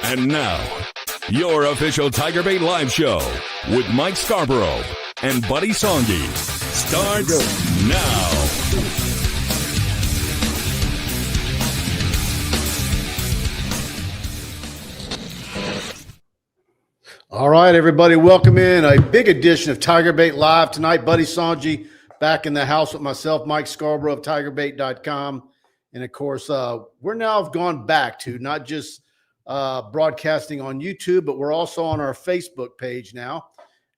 And now, your official TigerBait live show with Mike Scarborough and Buddy Songy starts now. All right, everybody, welcome in a big edition of TigerBait Live tonight. Buddy Songy back in the house with myself, Mike Scarborough of TigerBait.com. And, of course, we're now gone back to not just broadcasting on YouTube, but we're also on our Facebook page now.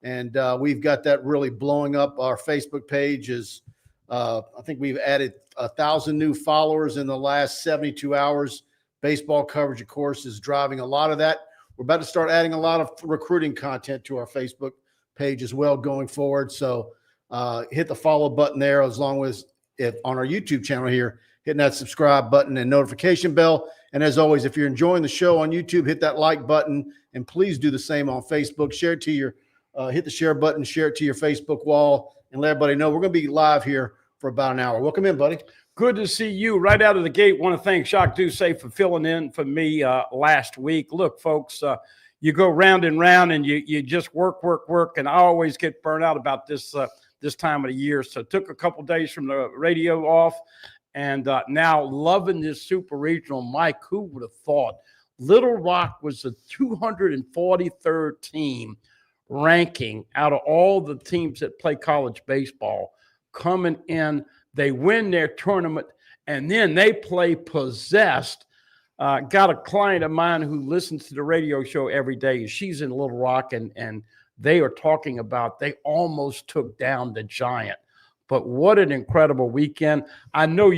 And we've got that really blowing up. Our Facebook page is, I think we've added 1,000 new followers in the last 72 hours. Baseball coverage, of course, is driving a lot of that. We're about to start adding a lot of recruiting content to our Facebook page as well going forward. So hit the follow button there, as long as if on our YouTube channel here, hitting that subscribe button and notification bell. And as always, if you're enjoying the show on YouTube, hit that like button, and please do the same on Facebook. Share it to your, hit the share button, share it to your Facebook wall, and let everybody know we're going to be live here for about an hour. Welcome in, buddy. Good to see you right out of the gate. Want to thank Jacques Doucet for filling in for me last week. Look, folks, you go round and round, and you just work, and I always get burnt out about this this time of the year. So took a couple days from the radio off. And now loving this Super Regional. Mike, who would have thought Little Rock was the 243rd team ranking out of all the teams that play college baseball coming in. They win their tournament, and then they play possessed. Got a client of mine who listens to the radio show every day. She's in Little Rock, and they are talking about they almost took down the Giant. But what an incredible weekend. I know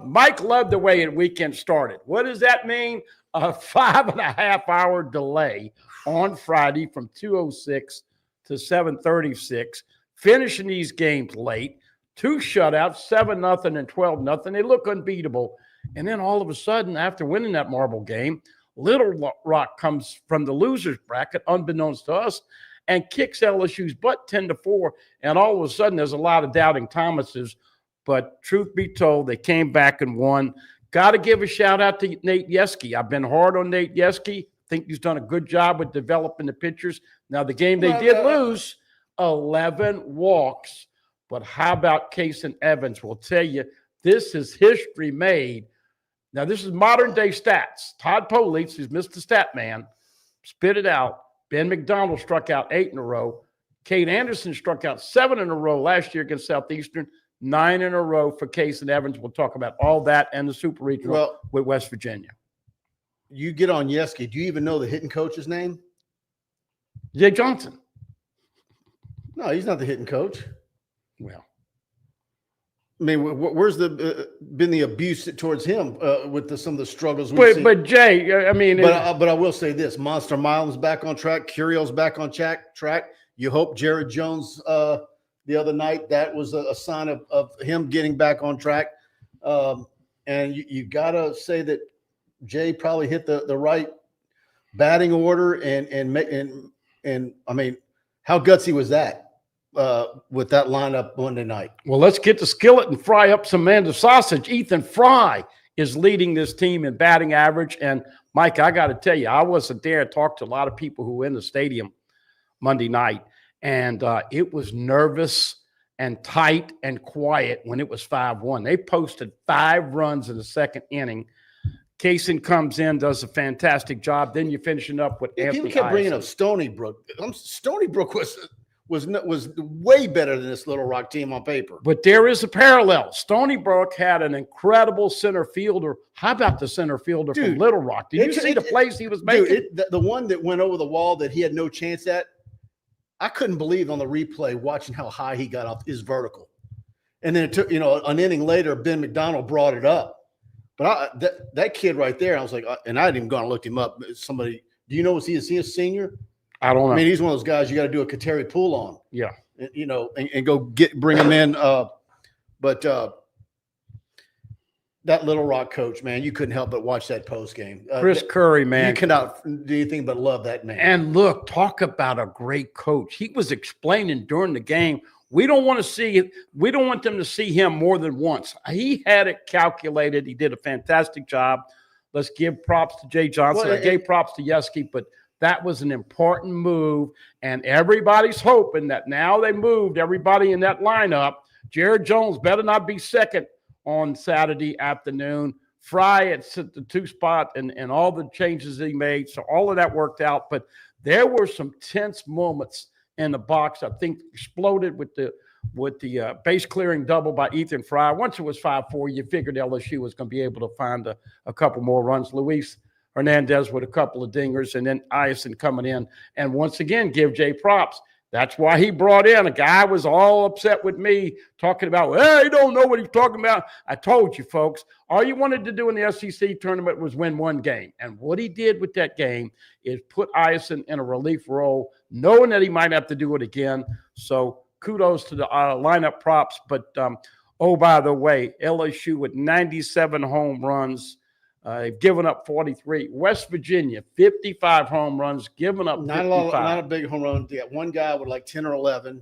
Mike loved the way the weekend started. What does that mean? A 5.5-hour delay on Friday from 2:06 to 7:36, finishing these games late, 2 shutouts, 7-0 and 12-0. They look unbeatable. And then all of a sudden, after winning that marble game, Little Rock comes from the losers bracket, unbeknownst to us, and kicks LSU's butt 10-4, and all of a sudden there's a lot of doubting Thomases. But truth be told, they came back and won. Got to give a shout-out to Nate Yeske. I've been hard on Nate Yeske. Think he's done a good job with developing the pitchers. Now, the game they did lose, 11 walks. But how about Case and Evans? We'll tell you, this is history made. Now, this is modern-day stats. Todd Police, who's Mr. Stat Man, spit it out. Ben McDonald struck out 8 in a row. Kate Anderson struck out 7 in a row last year against Southeastern, 9 in a row for Case and Evans. We'll talk about all that and the Super Regional with West Virginia. You get on Yeske. Do you even know the hitting coach's name? Jay Johnson. No, he's not the hitting coach. Well, I mean, where's been the abuse towards him with some of the struggles we've seen? But Jay, I mean, but I will say this: Monster Milam's back on track. Curio's back on track. You hope Jared Jones the other night, that was a sign of him getting back on track. And you got to say that Jay probably hit the right batting order, and I mean, how gutsy was that? With that lineup Monday night. Well, let's get the skillet and fry up some Manda sausage. Ethan Fry is leading this team in batting average. And, Mike, I got to tell you, I wasn't there. I talked to a lot of people who were in the stadium Monday night, and it was nervous and tight and quiet when it was 5-1. They posted 5 runs in the second inning. Kaysen comes in, does a fantastic job. Then you're finishing up with Anthony. People kept bringing up Stony Brook. Stony Brook was way better than this Little Rock team on paper. But there is a parallel. Stony Brook had an incredible center fielder. How about the center fielder from Little Rock? Did you see the plays he was making? The one that went over the wall that he had no chance at, I couldn't believe on the replay watching how high he got off his vertical. And then it took, an inning later, Ben McDonald brought it up. But that kid right there, I was like, and I hadn't even gone and looked him up. Somebody, do you know, is he a senior? I don't know. I mean, he's one of those guys you got to do a Kateri pool on. Yeah. And go bring him in. But that Little Rock coach, man, you couldn't help but watch that post game. Chris Curry, man. You cannot do anything but love that man. And look, talk about a great coach. He was explaining during the game, we don't want them to see him more than once. He had it calculated. He did a fantastic job. Let's give props to Jay Johnson. Well, I gave props to Yesky, but that was an important move, and everybody's hoping that now they moved everybody in that lineup. Jared Jones better not be second on Saturday afternoon. Fry at the 2 spot and all the changes he made. So all of that worked out. But there were some tense moments in the box. I think exploded with the base clearing double by Ethan Fry. Once it was 5-4, you figured LSU was going to be able to find a couple more runs. Luis Hernandez with a couple of dingers, and then Ison coming in. And once again, give Jay props. That's why he brought in a guy was all upset with me talking about, hey, he don't know what he's talking about. I told you, folks, all you wanted to do in the SEC tournament was win one game. And what he did with that game is put Ison in a relief role, knowing that he might have to do it again. So kudos to the lineup props. But, oh, by the way, LSU with 97 home runs. They've given up 43. West Virginia, 55 home runs, given up 55. Not a big home run. They got one guy with like 10 or 11.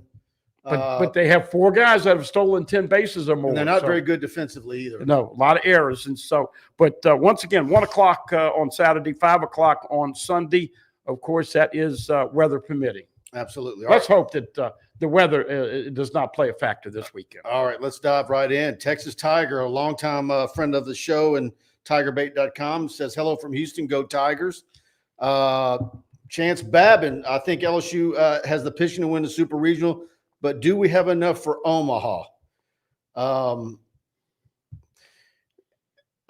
But they have 4 guys that have stolen 10 bases or more. And they're not very good defensively either. No, a lot of errors. And so, but once again, 1 o'clock on Saturday, 5 o'clock on Sunday. Of course, that is weather permitting. Absolutely. Let's hope that the weather does not play a factor this weekend. All right, let's dive right in. Texas Tiger, a longtime friend of the show, and TigerBait.com says, hello from Houston, go Tigers. Chance Babin, I think LSU has the pitching to win the Super Regional, but do we have enough for Omaha? I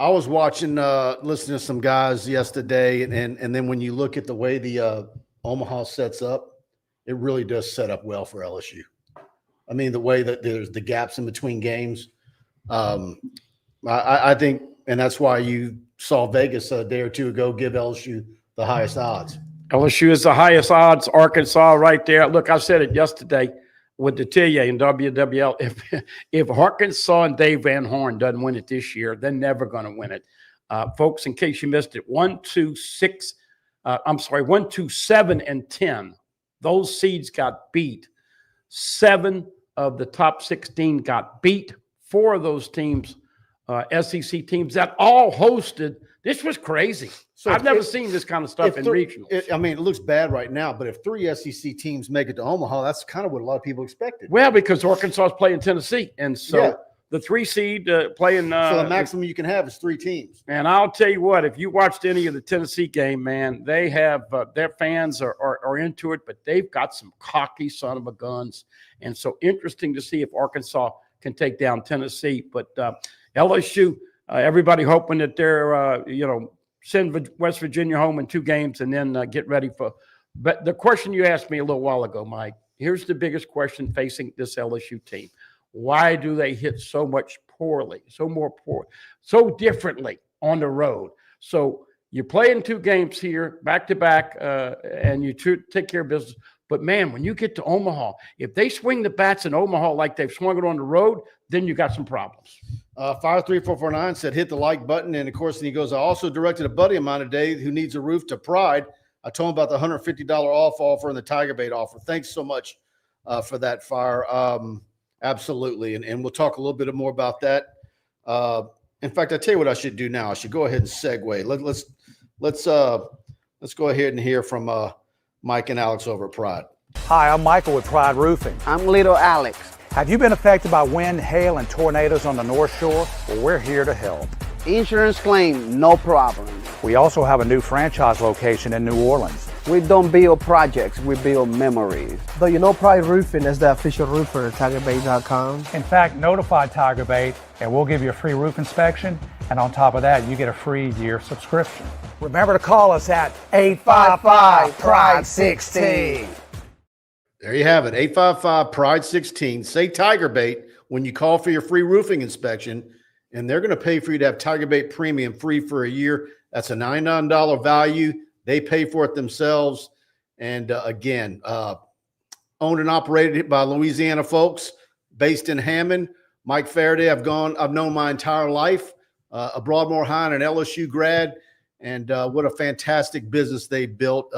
was watching, listening to some guys yesterday, and then when you look at the way the Omaha sets up, it really does set up well for LSU. I mean, the way that there's the gaps in between games. I think, and that's why you saw Vegas a day or two ago give LSU the highest odds. LSU is the highest odds. Arkansas right there. Look, I said it yesterday with the TIA and WWL. If Arkansas and Dave Van Horn doesn't win it this year, they're never going to win it. Folks, in case you missed it, 1, 2, 7, and 10. Those seeds got beat. 7 of the top 16 got beat. 4 of those teams, SEC teams that all hosted. This was crazy. So I've never seen this kind of stuff in regionals. It looks bad right now, but if 3 SEC teams make it to Omaha, that's kind of what a lot of people expected. Well, because Arkansas is playing Tennessee, and so the 3 seed playing. So the maximum you can have is 3 teams. And I'll tell you what, if you watched any of the Tennessee game, man, they have their fans are into it, but they've got some cocky son of a guns, and so interesting to see if Arkansas can take down Tennessee. But LSU, everybody hoping that they're send West Virginia home in 2 games and then get ready for. But the question you asked me a little while ago, Mike, here's the biggest question facing this LSU team. Why do they hit so much poorly, so differently on the road? So you're playing 2 games here, back-to-back, and you take care of business. But, man, when you get to Omaha, if they swing the bats in Omaha like they've swung it on the road, then you got some problems. Fire3449 said, hit the like button. And, of course, and he goes, I also directed a buddy of mine today who needs a roof to Pride. I told him about the $150 off offer and the TigerBait offer. Thanks so much for that, Fire. Absolutely. And we'll talk a little bit more about that. In fact, I tell you what I should do now. I should go ahead and segue. Let's go ahead and hear from Mike and Alex over at Pride. Hi, I'm Michael with Pride Roofing. I'm Little Alex. Have you been affected by wind, hail, and tornadoes on the North Shore? Well, we're here to help. Insurance claim, no problem. We also have a new franchise location in New Orleans. We don't build projects, we build memories. Though you know Pride Roofing is the official roofer at TigerBait.com. In fact, notify TigerBait and we'll give you a free roof inspection. And on top of that, you get a free year subscription. Remember to call us at 855-PRIDE-16. There you have it, 855-PRIDE-16. Say TigerBait when you call for your free roofing inspection, and they're going to pay for you to have TigerBait Premium free for a year. That's a $99 value. They pay for it themselves. And again, owned and operated by Louisiana folks based in Hammond. Mike Faraday, I've known my entire life. A Broadmoor High and an LSU grad. And what a fantastic business they built.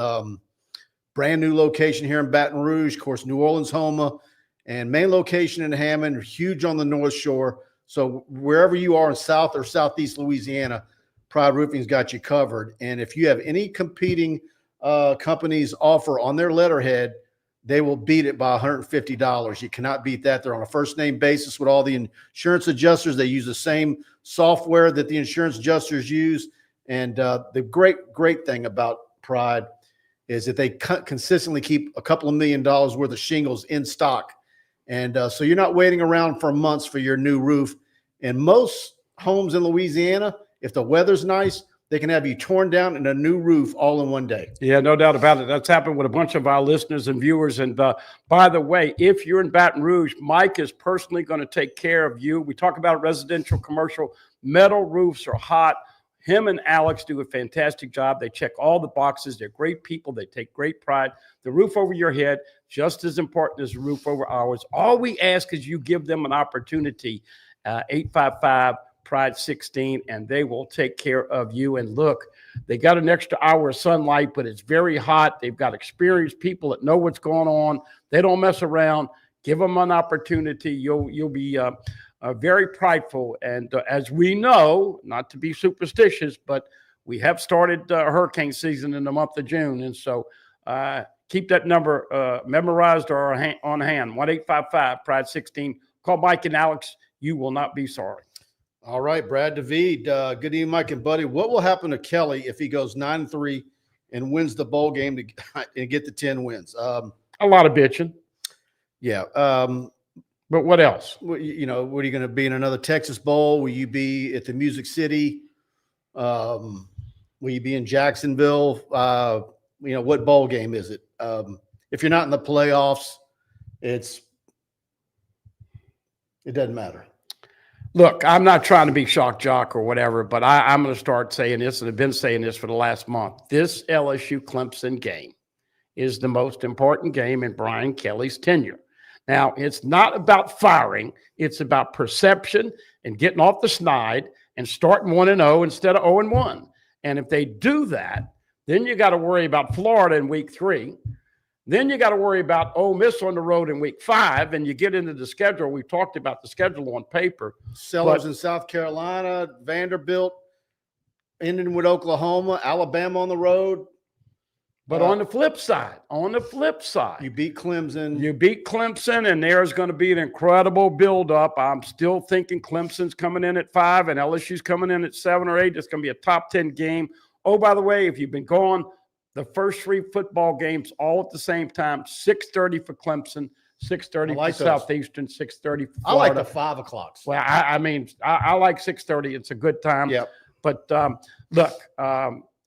Brand new location here in Baton Rouge, of course, New Orleans, Homa, and main location in Hammond, huge on the North Shore. So wherever you are in South or Southeast Louisiana, Pride Roofing's got you covered. And if you have any competing companies offer on their letterhead, they will beat it by $150. You cannot beat that. They're on a first name basis with all the insurance adjusters. They use the same software that the insurance adjusters use. And the great thing about Pride is that they consistently keep a couple of $1 million worth of shingles in stock. And so you're not waiting around for months for your new roof. And most homes in Louisiana, if the weather's nice, they can have you torn down and a new roof all in one day. Yeah, no doubt about it. That's happened with a bunch of our listeners and viewers. And by the way, if you're in Baton Rouge, Mike is personally going to take care of you. We talk about residential, commercial. Metal roofs are hot. Him and Alex do a fantastic job. They check all the boxes. They're great people. They take great pride. The roof over your head, just as important as the roof over ours. All we ask is you give them an opportunity, 855 Pride 16, and they will take care of you. And look, they got an extra hour of sunlight, but it's very hot. They've got experienced people that know what's going on. They don't mess around. Give them an opportunity. You'll be very prideful. And as we know, not to be superstitious, but we have started hurricane season in the month of June. And so keep that number memorized or on hand, 1-855 Pride 16. Call Mike and Alex. You will not be sorry. All right, Brad David. Good evening, Mike and Buddy. What will happen to Kelly if he goes 9-3 and wins the bowl game and get the 10 wins? A lot of bitching. Yeah. But what else? You know, what are you going to be in another Texas Bowl? Will you be at the Music City? Will you be in Jacksonville? You know, what bowl game is it? If you're not in the playoffs, it doesn't matter. Look, I'm not trying to be shock jock or whatever, but I'm going to start saying this, and I've been saying this for the last month. This LSU Clemson game is the most important game in Brian Kelly's tenure. Now, it's not about firing. It's about perception and getting off the snide and starting 1-0 instead of 0-1. And if they do that, then you got to worry about Florida in week 3. Then you got to worry about Ole Miss on the road in week 5, and you get into the schedule. We talked about the schedule on paper. Sellers in South Carolina, Vanderbilt, ending with Oklahoma, Alabama on the road. But on the flip side, you beat Clemson. You beat Clemson, and there's going to be an incredible buildup. I'm still thinking Clemson's coming in at 5 and LSU's coming in at 7 or 8. It's going to be a top 10 game. Oh, by the way, if you've been going, the first 3 football games all at the same time, 6:30 for Clemson, 6:30 for Southeastern, 6:30 for Florida. I like the 5 o'clocks. Well, I mean, I like 6:30. It's a good time. Yep. But look,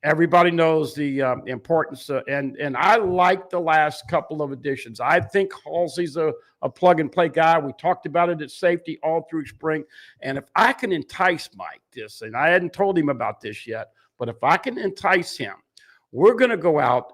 everybody knows the importance, and I like the last couple of editions. I think Halsey's a plug-and-play guy. We talked about it at safety all through spring. And if I can entice Mike this, and I hadn't told him about this yet, but if I can entice him, we're going to go out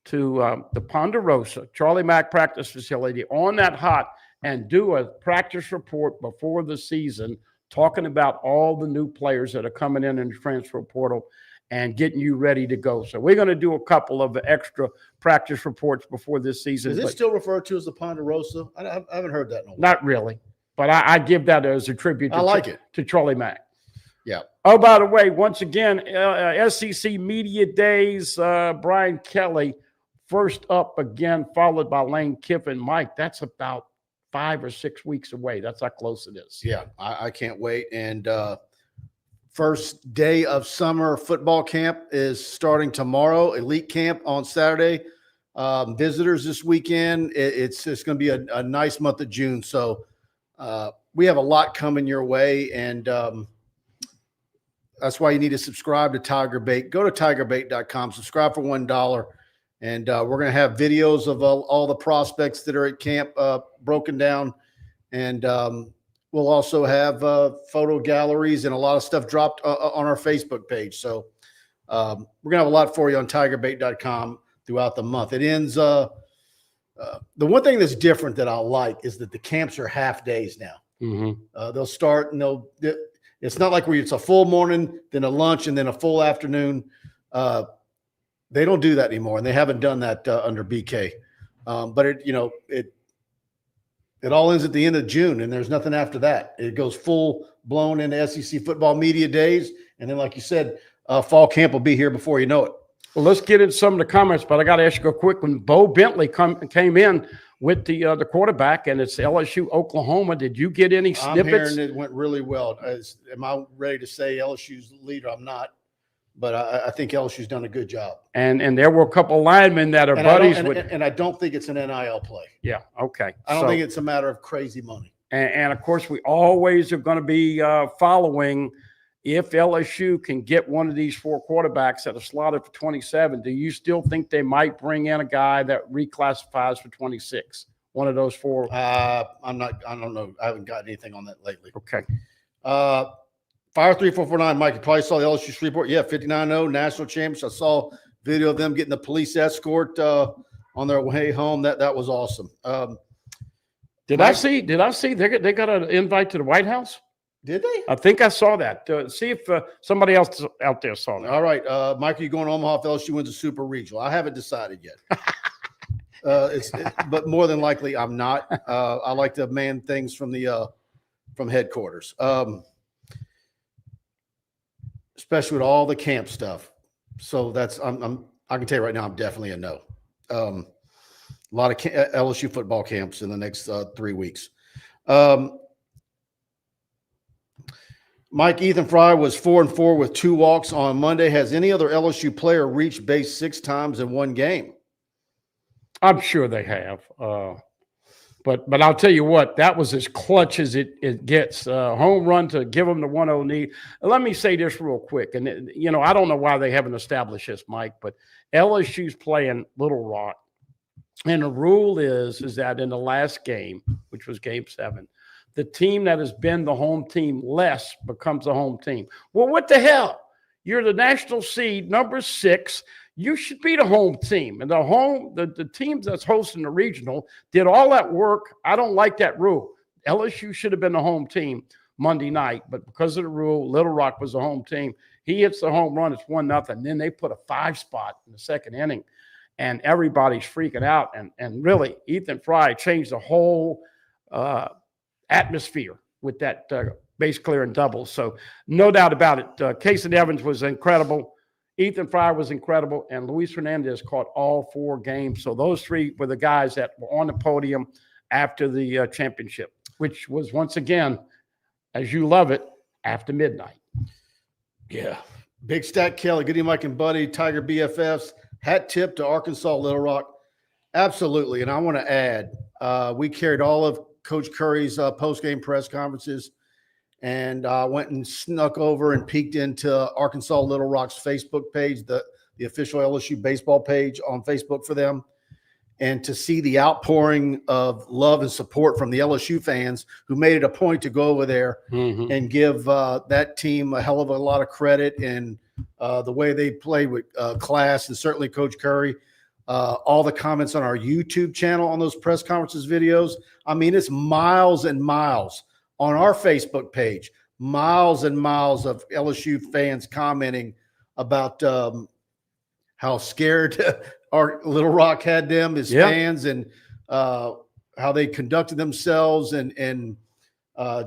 to the Ponderosa, Charlie Mack practice facility on that hot and do a practice report before the season, talking about all the new players that are coming in the transfer portal and getting you ready to go. So we're going to do a couple of extra practice reports before this season. Is it still referred to as the Ponderosa? I haven't heard that in a while. Not really, but I give that as a tribute to Charlie Mack. Yeah. Oh, by the way, once again, SEC Media Days, Brian Kelly first up again, followed by Lane Kiffin. Mike, that's about 5 or 6 weeks away. That's how close it is. Yeah, I can't wait. And first day of summer football camp is starting tomorrow. Elite camp on Saturday. Visitors this weekend. It's going to be a nice month of June. So we have a lot coming your way, and that's why you need to subscribe to TigerBait. Go to TigerBait.com. Subscribe for $1. And we're going to have videos of all the prospects that are at camp broken down. And we'll also have photo galleries and a lot of stuff dropped on our Facebook page. So we're going to have a lot for you on TigerBait.com throughout the month. It ends the one thing that's different that I like is that the camps are half days now. Mm-hmm. They'll start and it's not like it's a full morning, then a lunch, and then a full afternoon. They don't do that anymore, and they haven't done that under BK. But it all ends at the end of June, and there's nothing after that. It goes full blown into SEC football media days, and then, like you said, fall camp will be here before you know it. Well, let's get into some of the comments, but I got to ask you a quick one. Bo Bentley came in with the quarterback, and it's LSU Oklahoma. Did you get any snippets? I'm hearing it went really well. Am I ready to say LSU's the leader? I'm not, but I think LSU's done a good job. And there were a couple linemen that are buddies with. And I don't think it's an NIL play. Yeah, okay. I don't think it's a matter of crazy money. And of course, we always are going to be following. If LSU can get one of these 4 quarterbacks that are slotted for 27, do you still think they might bring in a guy that reclassifies for 26? One of those 4? I don't know. I haven't gotten anything on that lately. Okay. Fire 3449, Mike, you probably saw the LSU Shreveport. Yeah, 59-0 national champions. I saw video of them getting the police escort on their way home. That was awesome. Did I see they got an invite to the White House? Did they? I think I saw that. See if somebody else out there saw that. All right. Mike, are you going to Omaha if LSU wins a Super Regional? I haven't decided yet. But more than likely, I'm not. I like to man things from headquarters, especially with all the camp stuff. So I can tell you right now, I'm definitely a no. A lot of LSU football camps in the next 3 weeks. Mike, Ethan Fry was 4-4 with 2 walks on Monday. Has any other LSU player reached base 6 times in one game? I'm sure they have. But I'll tell you what, that was as clutch as it gets. Home run to give them the 1-0 lead. Let me say this real quick. And, I don't know why they haven't established this, Mike, but LSU's playing Little Rock. And the rule is that in the last game, which was game 7, the team that has been the home team less becomes the home team. Well, what the hell? You're the national seed, number 6. You should be the home team. And the teams that's hosting the regional did all that work. I don't like that rule. LSU should have been the home team Monday night, but because of the rule, Little Rock was the home team. He hits the home run. It's 1-0. Then they put a 5 spot in the second inning, and everybody's freaking out. And really, Ethan Fry changed the whole atmosphere with that base clearing double. So no doubt about it. Casey Evans was incredible. Ethan Fry was incredible. And Luis Hernandez caught all 4 games. So those 3 were the guys that were on the podium after the championship, which was, once again, as you love it, after midnight. Yeah. Big Stack Kelly, Goody Mike and Buddy, Tiger BFFs, hat tip to Arkansas Little Rock. Absolutely. And I want to add, we carried all of Coach Curry's post-game press conferences, and went and snuck over and peeked into Arkansas Little Rock's Facebook page, the official LSU baseball page on Facebook for them, and to see the outpouring of love and support from the LSU fans who made it a point to go over there and give that team a hell of a lot of credit and the way they played with class, and certainly Coach Curry. All the comments on our YouTube channel on those press conferences videos. I mean, it's miles and miles on our Facebook page, miles and miles of LSU fans commenting about how scared our Little Rock had them as fans, and how they conducted themselves, and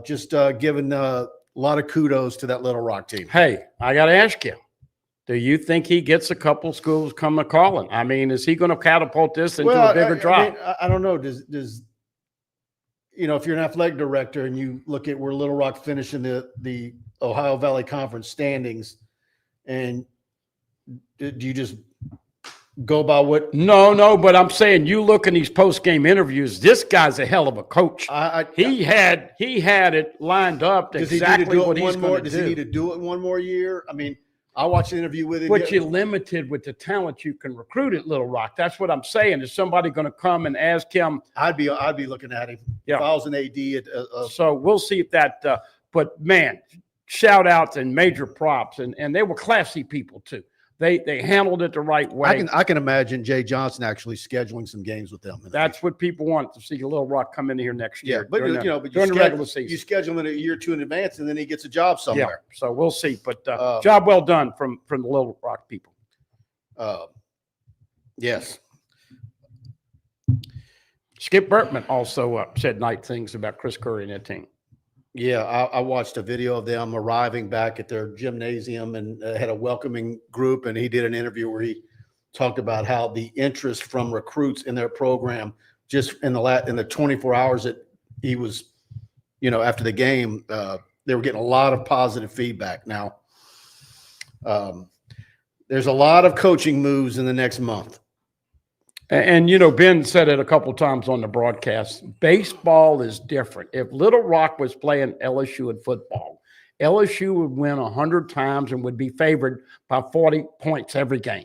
just giving a lot of kudos to that Little Rock team. Hey, I got to ask you. Do you think he gets a couple schools come a calling? I mean, is he going to catapult this into a bigger drop? I don't know. Does if you're an athletic director and you look at where Little Rock finished in the Ohio Valley Conference standings, and do you just go by what? No. But I'm saying, you look in these post-game interviews. This guy's a hell of a coach. He had it lined up exactly what he's going to do. Does he need to do it one more year? I mean, I watched an interview with him. But you're limited with the talent you can recruit at Little Rock. That's what I'm saying. Is somebody going to come and ask him? I'd be looking at him. Yeah. If I was an AD. So we'll see if that. But man, shout outs and major props, and they were classy people too. They handled it the right way. I can imagine Jay Johnson actually scheduling some games with them. That's what people want to see. Little Rock come in here next year. Yeah, but during the regular season, you schedule him in a year or 2 in advance, and then he gets a job somewhere. Yeah, so we'll see. But job well done from the Little Rock people. Yes. Skip Bertman also said nice things about Chris Curry and that team. Yeah, I watched a video of them arriving back at their gymnasium and had a welcoming group. And he did an interview where he talked about how the interest from recruits in their program just in the 24 hours that he was, after the game, they were getting a lot of positive feedback. Now, there's a lot of coaching moves in the next month. And Ben said it a couple of times on the broadcast. Baseball is different. If Little Rock was playing LSU in football, LSU would win 100 times and would be favored by 40 points every game.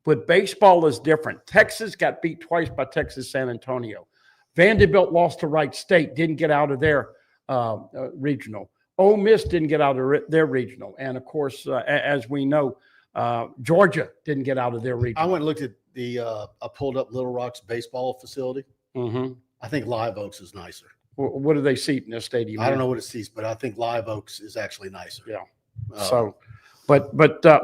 But baseball is different. Texas got beat twice by Texas San Antonio. Vanderbilt lost to Wright State, didn't get out of their regional. Ole Miss didn't get out of their regional. And, of course, as we know, Georgia didn't get out of their regional. I went and looked at I pulled up Little Rock's baseball facility. Mm-hmm. I think Live Oaks is nicer. What do they seat in their stadium? I don't know what it seats, but I think Live Oaks is actually nicer. Yeah. But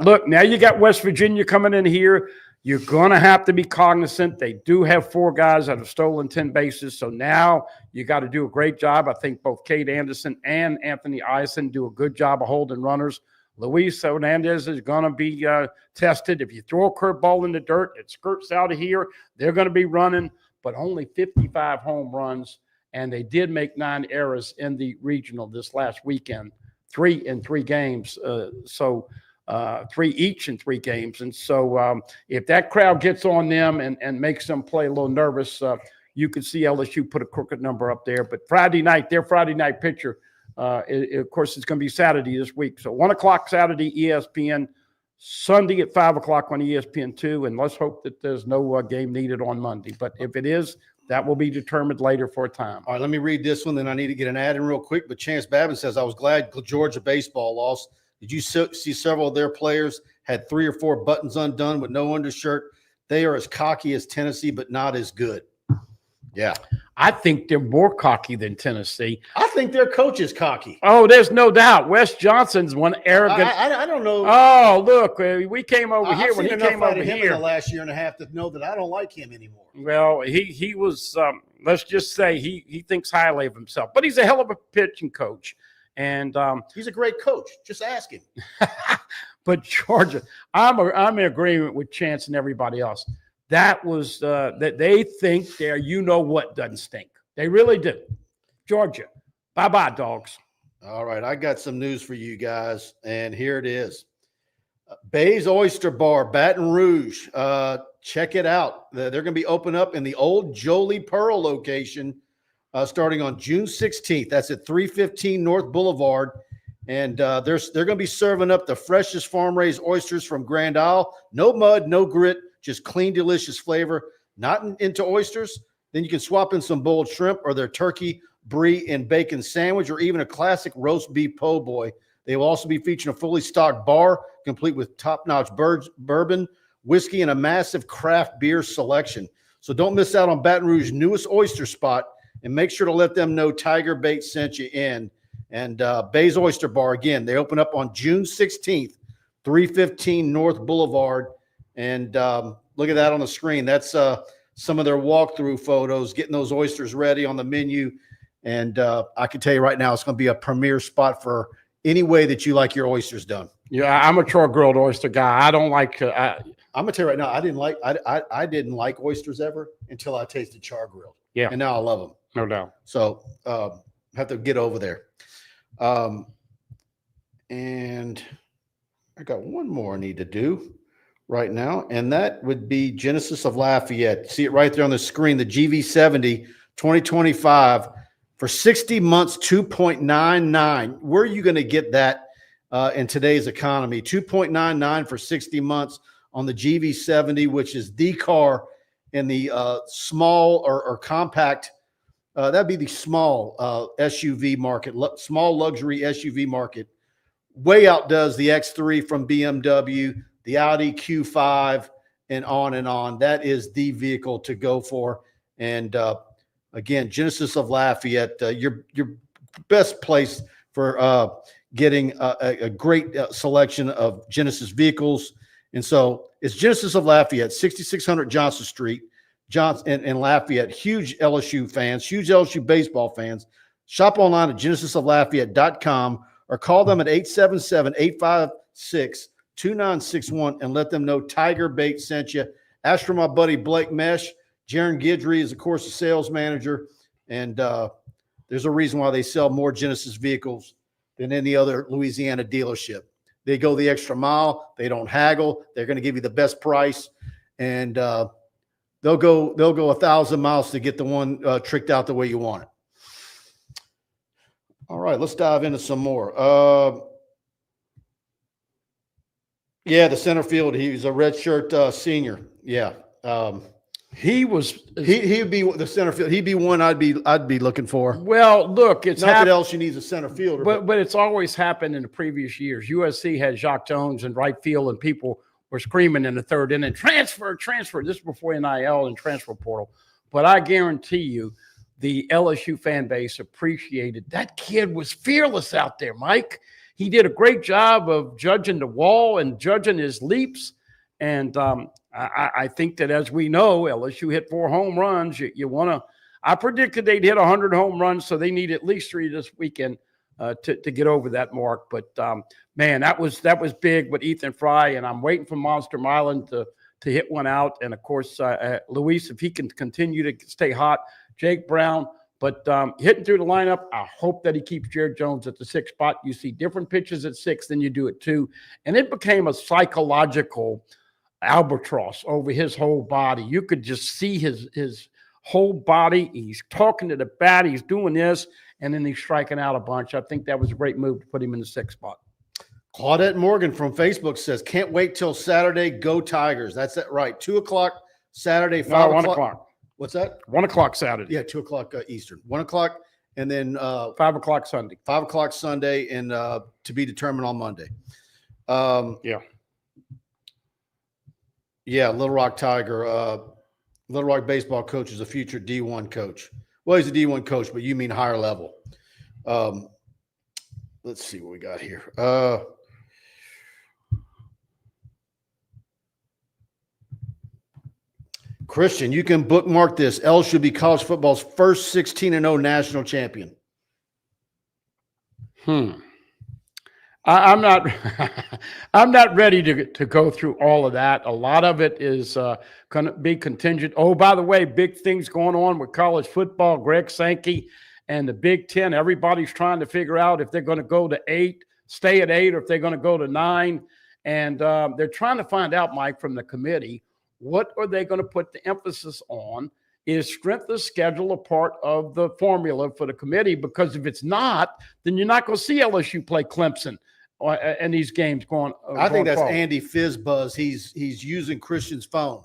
look, now you got West Virginia coming in here. You're going to have to be cognizant. They do have 4 guys that have stolen 10 bases. So now you got to do a great job. I think both Cade Anderson and Anthony Eisen do a good job of holding runners. Luis Hernandez is going to be tested. If you throw a curveball in the dirt, it skirts out of here. They're going to be running, but only 55 home runs. And they did make 9 errors in the regional this last weekend, 3 in 3 games. 3 each in 3 games. And so if that crowd gets on them and makes them play a little nervous, you could see LSU put a crooked number up there. But Friday night, their Friday night pitcher, of course, it's going to be Saturday this week. So 1 o'clock Saturday, ESPN. Sunday at 5 o'clock on ESPN2. And let's hope that there's no game needed on Monday. But if it is, that will be determined later for a time. All right, let me read this one. Then I need to get an ad in real quick. But Chance Babin says, I was glad Georgia baseball lost. Did you see several of their players had 3 or 4 buttons undone with no undershirt? They are as cocky as Tennessee, but not as good. Yeah. I think they're more cocky than Tennessee. I think their coach is cocky. Oh, there's no doubt. Wes Johnson's one arrogant. I don't know. Oh, look, we came over here when he came over here. here In the last year and a half to know that I don't like him anymore. Well, he was, let's just say he thinks highly of himself. But he's a hell of a pitching coach. And he's a great coach. Just ask him. But Georgia, I'm in agreement with Chance and everybody else. That was that they think their what doesn't stink. They really do. Georgia, bye-bye, dogs. All right, I got some news for you guys, and here it is. Bay's Oyster Bar, Baton Rouge. Check it out. They're going to be open up in the old Jolie Pearl location starting on June 16th. That's at 315 North Boulevard. And they're going to be serving up the freshest farm-raised oysters from Grand Isle. No mud, no grit, just clean, delicious flavor. Not into oysters? Then you can swap in some boiled shrimp or their turkey, brie, and bacon sandwich, or even a classic roast beef po' boy. They will also be featuring a fully stocked bar, complete with top-notch bourbon, whiskey, and a massive craft beer selection. So don't miss out on Baton Rouge's newest oyster spot, and make sure to let them know TigerBait sent you in. And Bay's Oyster Bar, again, they open up on June 16th, 315 North Boulevard. And look at that on the screen. That's some of their walkthrough photos, getting those oysters ready on the menu. And I can tell you right now, it's going to be a premier spot for any way that you like your oysters done. Yeah, I'm a char grilled oyster guy. I don't like. I'm gonna tell you right now, I didn't like oysters ever until I tasted char grilled. Yeah, and now I love them. No doubt. So have to get over there. And I got one more I need to do right now, and that would be Genesis of Lafayette. See it right there on the screen, the GV70 2025 for 60 months, 2.99. Where are you going to get that in today's economy? 2.99 for 60 months on the GV70, which is the car in the small or compact. That'd be the small SUV market, small luxury SUV market. Way outdoes the X3 from BMW, the Audi Q5, and on and on. That is the vehicle to go for. And again, Genesis of Lafayette, your best place for getting a great selection of Genesis vehicles. And so it's Genesis of Lafayette, 6600 Johnson Street. Johnson and Lafayette, huge LSU fans, huge LSU baseball fans. Shop online at genesisoflafayette.com or call them at 877-856-2961 and let them know TigerBait sent you. Ask for my buddy Blake Mesh. Jaron Guidry is, of course, the sales manager, and there's a reason why they sell more Genesis vehicles than any other Louisiana dealership. They go the extra mile. They don't haggle. They're going to give you the best price, and they'll go 1,000 miles to get the one tricked out the way you want it. All right, let's dive into some more. Yeah, the center field. He's a redshirt senior. Yeah, He was. he'd be the center field. He'd be one I'd be looking for. Well, look, it's Not that LSU needs a center fielder, but it's always happened in the previous years. USC had Jacques Jones in right field, and people were screaming in the third inning, transfer. This is before NIL and transfer portal. But I guarantee you, the LSU fan base appreciated that kid was fearless out there, Mike. He did a great job of judging the wall and judging his leaps. And I think that, as we know, LSU hit 4 home runs. You want to – I predicted they'd hit 100 home runs, so they need at least 3 this weekend to get over that mark. But, man, that was big with Ethan Fry, and I'm waiting for Monster Island to hit one out. And, of course, Luis, if he can continue to stay hot, Jake Brown. But hitting through the lineup, I hope that he keeps Jared Jones at the 6th spot. You see different pitches at 6 than you do at 2. And it became a psychological albatross over his whole body. You could just see his whole body. He's talking to the bat. He's doing this, and then he's striking out a bunch. I think that was a great move to put him in the 6th spot. Claudette Morgan from Facebook says, can't wait till Saturday. Go Tigers. That's it, right. 2 o'clock Saturday, 5 1 o'clock. o'clock. What's that? 1 o'clock Saturday. Yeah, 2 o'clock Eastern. 1 o'clock, and then 5 o'clock Sunday. 5 o'clock Sunday, and to be determined on Monday. Yeah, Little Rock Tiger. Little Rock baseball coach is a future D1 coach. Well, he's a D1 coach, but you mean higher level. Let's see what we got here. Christian, you can bookmark this. L should be college football's first 16-0 national champion. I'm not I'm not ready to go through all of that. A lot of it is going to be contingent. Oh, by the way, big things going on with college football. Greg Sankey and the Big Ten. Everybody's trying to figure out if they're going to go to 8, stay at 8, or if they're going to go to 9. And they're trying to find out, Mike, from the committee, what are they going to put the emphasis on? Is strength of schedule a part of the formula for the committee? Because if it's not, then you're not going to see LSU play Clemson in these games going. I think that's forward. Andy Fizzbuzz. He's using Christian's phone.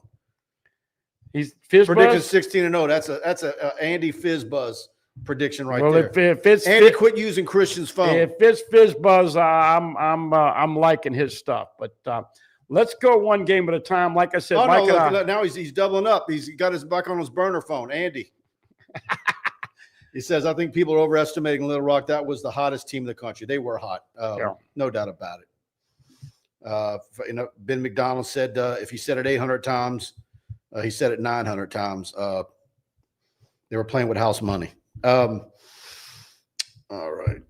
He's Fizzbuzz? Predicting 16-0. That's a Andy Fizzbuzz prediction right there. Well, if it's Andy, quit using Christian's phone. If it's Fizzbuzz, I'm liking his stuff. But let's go one game at a time. Like I said, Mike look, now he's doubling up. He's got his back on his burner phone. Andy. He says, I think people are overestimating Little Rock. That was the hottest team in the country. They were hot. No doubt about it. Ben McDonald said if he said it 800 times, he said it 900 times. They were playing with house money. All right.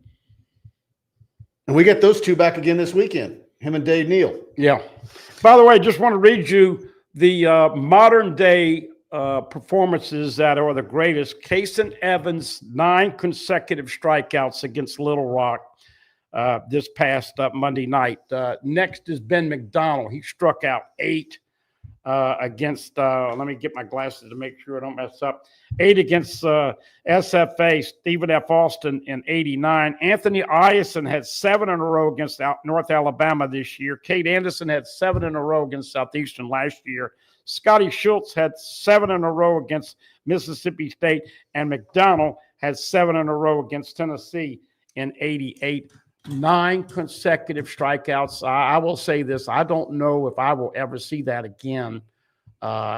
And we get those two back again this weekend, him and Dave Neal. Yeah. By the way, just want to read you the modern day performances that are the greatest. Kason Evans, 9 consecutive strikeouts against Little Rock this past Monday night. Next is Ben McDonald. He struck out 8 against, let me get my glasses to make sure I don't mess up, 8 against SFA, Stephen F. Austin in 89. Anthony Iacon had 7 in a row against North Alabama this year. Kate Anderson had 7 in a row against Southeastern last year. Scotty Schultz had 7 in a row against Mississippi State, and McDonald had 7 in a row against Tennessee in 88. 9 consecutive strikeouts. I will say this. I don't know if I will ever see that again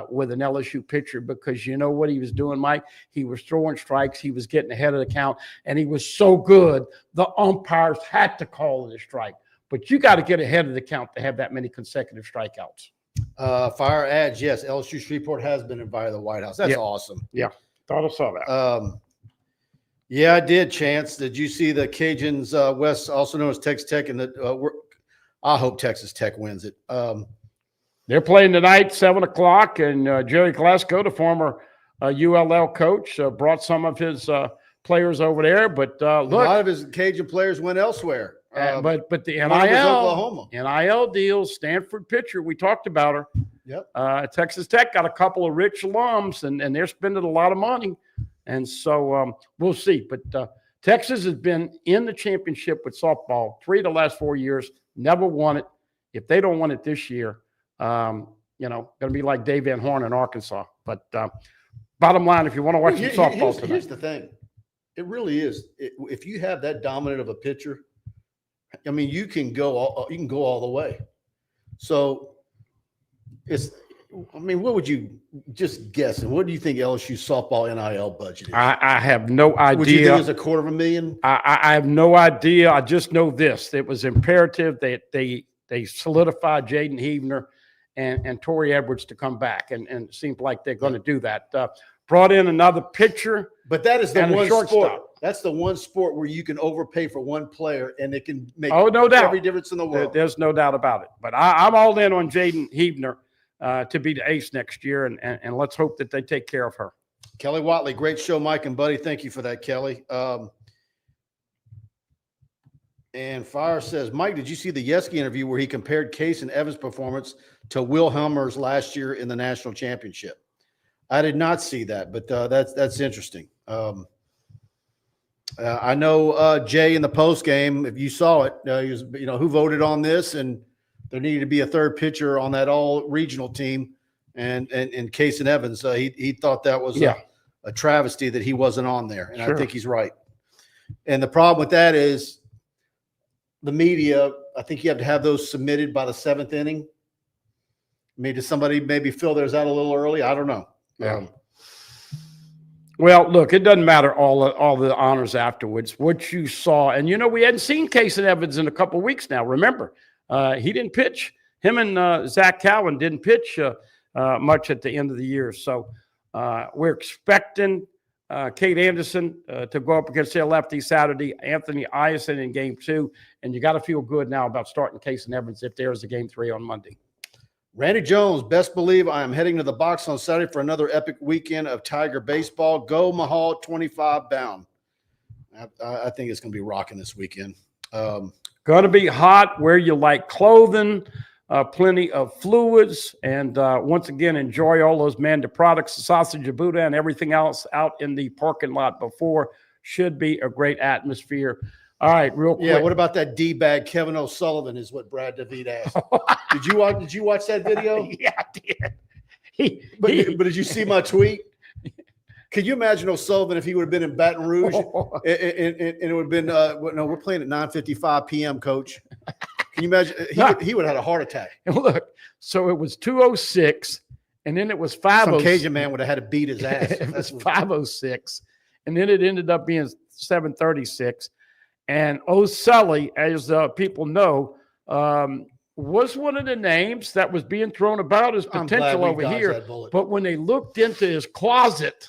with an LSU pitcher, because you know what he was doing, Mike? He was throwing strikes. He was getting ahead of the count, and he was so good, the umpires had to call it a strike. But you got to get ahead of the count to have that many consecutive strikeouts. Fire ads, yes. LSU Shreveport has been invited to the White House. That's awesome. Yeah, thought I saw that. Yeah, I did, Chance. Did you see the Cajuns, West, also known as Texas Tech, and I hope Texas Tech wins it. They're playing tonight, 7 o'clock, and Jerry Glasgow, the former ULL coach, brought some of his players over there. But a look, lot of his Cajun players went elsewhere. but the one was Oklahoma. NIL deals, Stanford pitcher, we talked about her. Yep. Texas Tech got a couple of rich alums, and they're spending a lot of money. And so we'll see. But Texas has been in the championship with softball 3 of the last 4 years, never won it. If they don't win it this year, going to be like Dave Van Horn in Arkansas. But bottom line, if you want to watch some softball tonight. Here's the thing. It really is. If you have that dominant of a pitcher, I mean, you can go all the way. So what would you just guess? And what do you think LSU softball NIL budget is? I have no idea. Would you think it's $250,000? I have no idea. I just know this. It was imperative that they solidified Jaden Heavner and Torrey Edwards to come back. And it seems like they're going to do that. Brought in another pitcher. But that is the one shortstop. sport. That's the one sport where you can overpay for one player and it can make no doubt. every difference in the world. There's no doubt about it. But I'm all in on Jaden Heavner to be the ace next year. And let's hope that they take care of her. Kelly Watley, great show, Mike and Buddy. Thank you for that, Kelly. And Fire says, Mike, did you see the Yeski interview where he compared Case and Evans' performance to Will Helmer's last year in the national championship? I did not see that, but that's interesting. I know Jay in the post game, if you saw it, he was, who voted on this, and there needed to be a third pitcher on that all regional team, and Case and Evans, he thought that was a travesty that he wasn't on there, and sure. I think he's right. And the problem with that is the media. I think you have to have those submitted by the 7th inning. Maybe somebody feel theirs out a little early. I don't know. Yeah. Well, look, it doesn't matter all the honors afterwards. What you saw, and we hadn't seen Case and Evans in a couple of weeks now. Remember, he didn't pitch. Him and Zach Cowan didn't pitch much at the end of the year. So we're expecting Kate Anderson to go up against their lefty Saturday. Anthony Iacin in Game 2, and you got to feel good now about starting Case and Evans if there's a Game 3 on Monday. Randy Jones, best believe I am heading to the box on Saturday for another epic weekend of Tiger baseball. Go Mahal 25 bound. I think it's going to be rocking this weekend. Going to be hot, wear you like clothing, plenty of fluids, and once again, enjoy all those Manda products, the sausage of Buddha, and everything else out in the parking lot before. Should be a great atmosphere. All right, real quick. Yeah, what about that D-bag Kevin O'Sullivan is what Brad David asked. Did you watch that video? Yeah, I did. But did you see my tweet? Could you imagine O'Sullivan if he would have been in Baton Rouge and it would have been no, we're playing at 9:55 p.m., coach. Can you imagine? He would have had a heart attack. Look, so it was 2:06, and then it was 5:06. Some Cajun man would have had to beat his ass. It was 5:06, and then it ended up being 7:36. And O'Sully, as people know, was one of the names that was being thrown about as potential over here. But when they looked into his closet,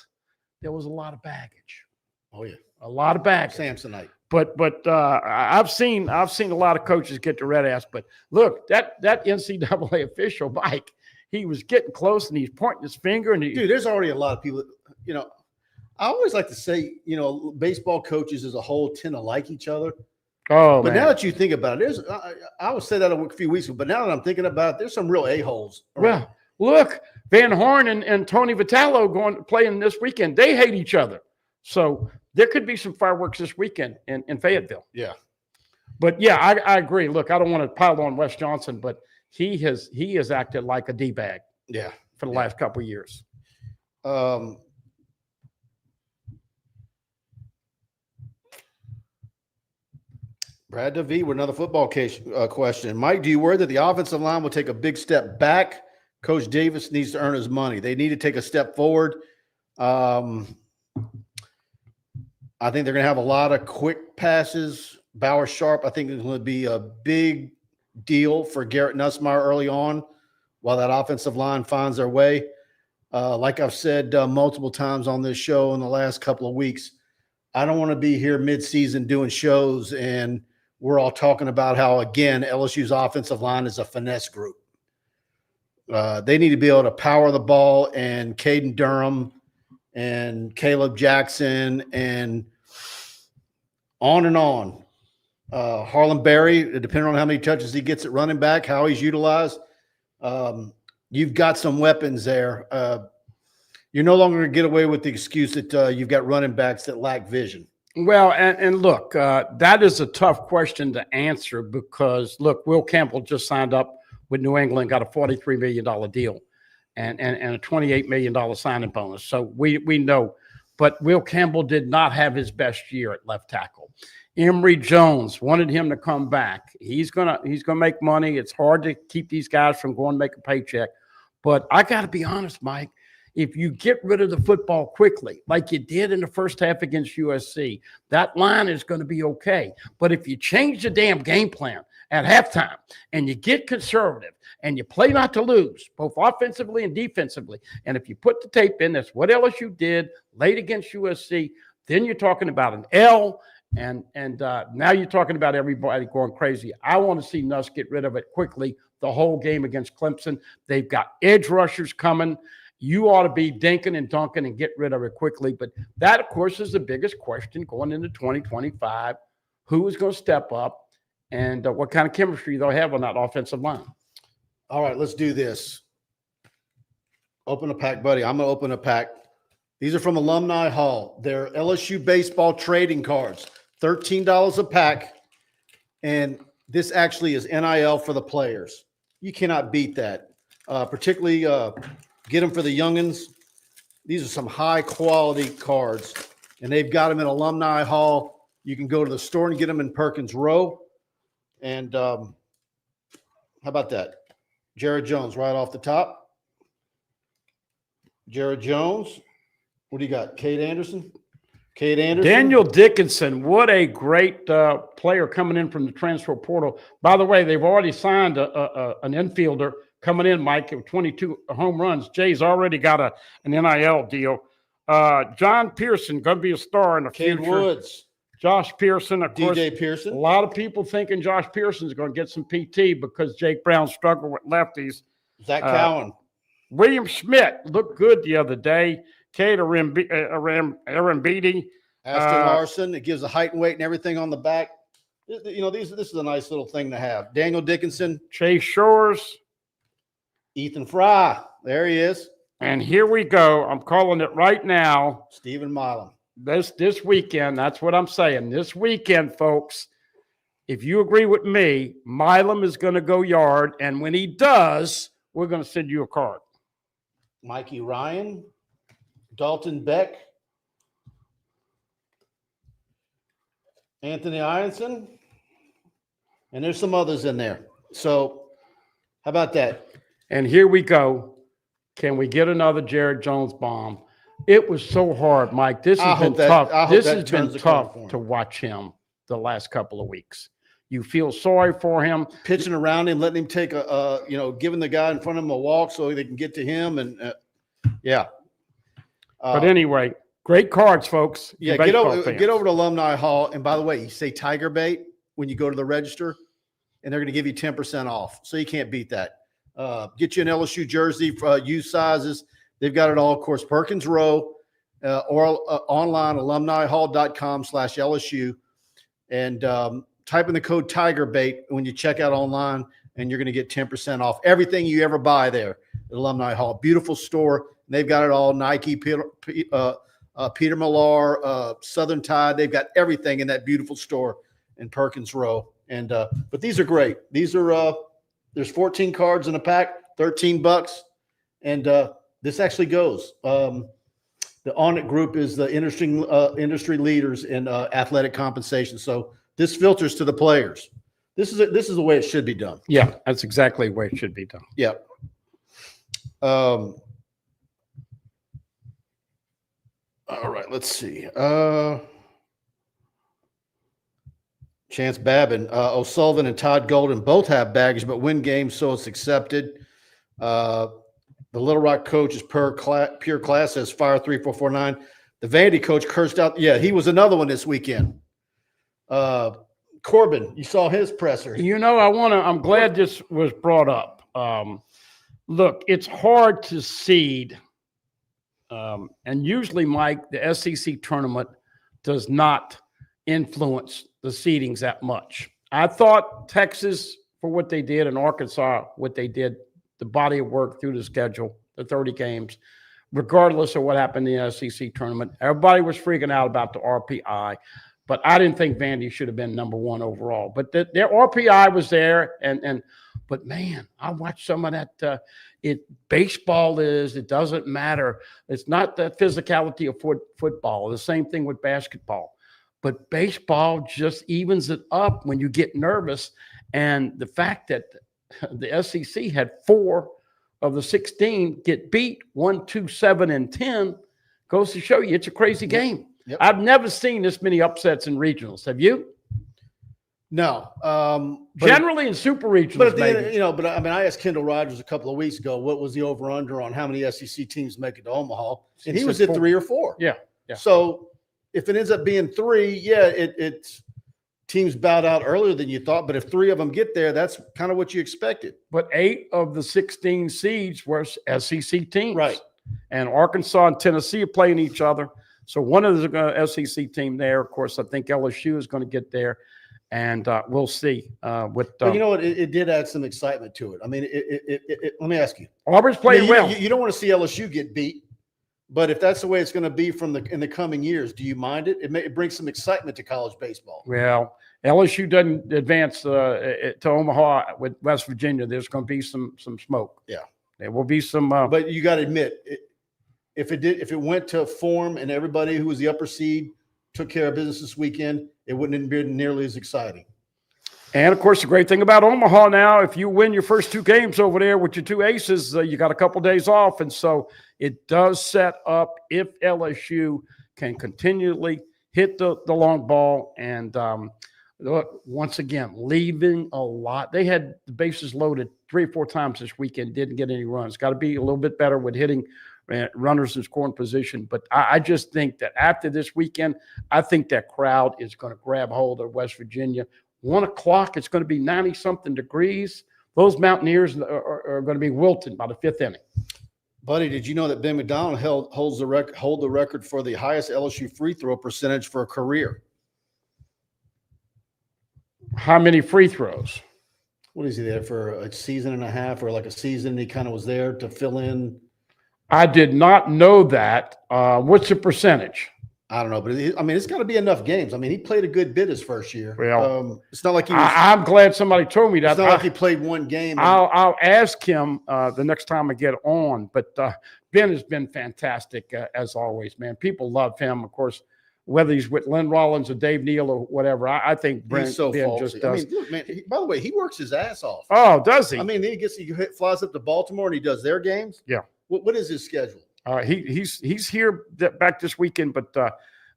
there was a lot of baggage. Oh yeah, a lot of baggage. Samsonite. But I've seen a lot of coaches get the red ass. But look, that NCAA official, Mike, he was getting close and he's pointing his finger. And dude, there's already a lot of people. I always like to say, baseball coaches as a whole tend to like each other. Oh, but man. now that you think about it, I would say that a few weeks ago, but now that I'm thinking about it, there's some real a-holes. Well, look, Van Horn and Tony Vitello playing this weekend. They hate each other. So there could be some fireworks this weekend in Fayetteville. Yeah. But yeah, I agree. Look, I don't want to pile on Wes Johnson, but he has acted like a D-bag. Yeah. For the last couple of years. Brad DeVee with another football question. Mike, do you worry that the offensive line will take a big step back? Coach Davis needs to earn his money. They need to take a step forward. I think they're going to have a lot of quick passes. Bauer Sharp, I think, is going to be a big deal for Garrett Nussmeier early on while that offensive line finds their way. Like I've said multiple times on this show in the last couple of weeks, I don't want to be here mid-season doing shows and we're all talking about how, again, LSU's offensive line is a finesse group. They need to be able to power the ball, and Caden Durham and Caleb Jackson and on and on. Harlan Berry, depending on how many touches he gets at running back, how he's utilized, you've got some weapons there. You're no longer going to get away with the excuse that you've got running backs that lack vision. Well, and look, that is a tough question to answer because, look, Will Campbell just signed up with New England, got a $43 million deal and a $28 million signing bonus. So we know. But Will Campbell did not have his best year at left tackle. Emory Jones wanted him to come back. He's gonna make money. It's hard to keep these guys from going to make a paycheck. But I got to be honest, Mike, if you get rid of the football quickly, like you did in the first half against USC, that line is going to be okay. But if you change the damn game plan at halftime and you get conservative and you play not to lose, both offensively and defensively, and if you put the tape in, that's what LSU did late against USC, then you're talking about an L, and now you're talking about everybody going crazy. I want to see Nuss get rid of it quickly the whole game against Clemson. They've got edge rushers coming. You ought to be dinking and dunking and get rid of it quickly. But that, of course, is the biggest question going into 2025. Who is going to step up and what kind of chemistry they'll have on that offensive line? All right, let's do this. Open a pack, buddy. I'm going to open a pack. These are from Alumni Hall. They're LSU baseball trading cards, $13 a pack. And this actually is NIL for the players. You cannot beat that, particularly get them for the youngins. These are some high-quality cards, and they've got them in Alumni Hall. You can go to the store and get them in Perkins Row. And how about that? Jared Jones right off the top. Jared Jones. What do you got? Cade Anderson? Cade Anderson. Daniel Dickinson. What a great player coming in from the transfer portal. By the way, they've already signed an infielder coming in, Mike, with 22 home runs. Jay's already got an NIL deal. John Pearson, going to be a star in the Cade future. Woods. Josh Pearson, of course. DJ Pearson. A lot of people thinking Josh Pearson is going to get some PT because Jake Brown struggled with lefties. Zach Cowan. William Schmidt looked good the other day. Kate Arambidi. Aston Larson. It gives the height and weight and everything on the back. You know, this is a nice little thing to have. Daniel Dickinson. Chase Shores. Ethan Fry. There he is. And here we go. I'm calling it right now. Stephen Milam. This weekend, that's what I'm saying. This weekend, folks, if you agree with me, Milam is going to go yard. And when he does, we're going to send you a card. Mikey Ryan. Dalton Beck. Anthony Ironson. And there's some others in there. So how about that? And here we go. Can we get another Jared Jones bomb? It was so hard, Mike. This has been tough. This has been tough to watch him the last couple of weeks. You feel sorry for him. Pitching around him, letting him take giving the guy in front of him a walk so they can get to him. And yeah. But anyway, great cards, folks. Yeah, get over to Alumni Hall. And by the way, you say TigerBait when you go to the register, and they're going to give you 10% off. So you can't beat that. Get you an LSU jersey, youth sizes. They've got it all, of course, Perkins Row or online, alumnihall.com/LSU. And type in the code TigerBait when you check out online, and you're going to get 10% off everything you ever buy there at Alumni Hall. Beautiful store. They've got it all. Nike, Peter Millar, Southern Tide. They've got everything in that beautiful store in Perkins Row. And but these are great. These are there's 14 cards in a pack, $13, and this actually goes. The On It group is the industry leaders in athletic compensation. So this filters to the players. This is the way it should be done. Yeah, that's exactly the way it should be done. Yeah. All right, let's see. Chance Babin, O'Sullivan and Todd Golden both have baggage, but win games, so it's accepted. The Little Rock coach is pure class, says Fire 3449. The Vandy coach cursed out. Yeah, he was another one this weekend. Corbin, you saw his presser. I'm glad this was brought up. Look, it's hard to seed. And usually, Mike, the SEC tournament does not influence the seedings that much. I thought Texas, for what they did, and Arkansas, what they did, the body of work through the schedule, the 30 games, regardless of what happened in the SEC tournament, everybody was freaking out about the RPI. But I didn't think Vandy should have been number one overall. But their RPI was there, but man, I watched some of that. Baseball it doesn't matter. It's not the physicality of football. The same thing with basketball. But baseball just evens it up when you get nervous. And the fact that the SEC had 4 of the 16 get beat, 1, 2, 7, and 10, goes to show you it's a crazy game. Yep. I've never seen this many upsets in regionals. Have you? No. Generally in super regionals, but at the maybe. end, I asked Kendall Rogers a couple of weeks ago what was the over/under on how many SEC teams make it to Omaha, and he was at 3 or 4. Yeah. So if it ends up being 3, it's teams bowed out earlier than you thought. But if 3 of them get there, that's kind of what you expected. But 8 of the 16 seeds were SEC teams, right? And Arkansas and Tennessee are playing each other. So one of the SEC team there, of course, I think LSU is going to get there, and we'll see. But you know what? It did add some excitement to it. I mean, let me ask you. Auburn's playing well. You don't want to see LSU get beat, but if that's the way it's going to be in the coming years, do you mind it? It brings some excitement to college baseball. Well, LSU doesn't advance to Omaha with West Virginia. There's going to be some smoke. Yeah, there will be some. But you got to admit, if it went to form and everybody who was the upper seed took care of business this weekend, it wouldn't have been nearly as exciting. And, of course, the great thing about Omaha now, if you win your first 2 games over there with your 2 aces, you got a couple days off. And so it does set up if LSU can continually hit the long ball. And, look, once again, leaving a lot. They had the bases loaded 3 or 4 times this weekend, didn't get any runs. Got to be a little bit better with hitting runners in scoring position. But I just think that after this weekend, I think that crowd is going to grab hold of West Virginia. 1 o'clock, it's going to be 90-something degrees. Those Mountaineers are going to be wilted by the 5th inning. Buddy, did you know that Ben McDonald hold the record for the highest LSU free throw percentage for a career? How many free throws? What is he there for, a season and a half or like a season? He kind of was there to fill in. I did not know that. What's the percentage? I don't know, but it's got to be enough games. I mean, he played a good bit his first year. Well, it's not like he was. I'm glad somebody told me that. It's not like he played 1 game. I'll ask him the next time I get on. But Ben has been fantastic as always, man. People love him, of course. Whether he's with Lynn Rollins or Dave Neal or whatever, I think He's so Ben falsy. just does. I mean, look, man. By the way, he works his ass off. Oh, does he? I mean, then he flies up to Baltimore and he does their games. Yeah. What is his schedule? He's here back this weekend, but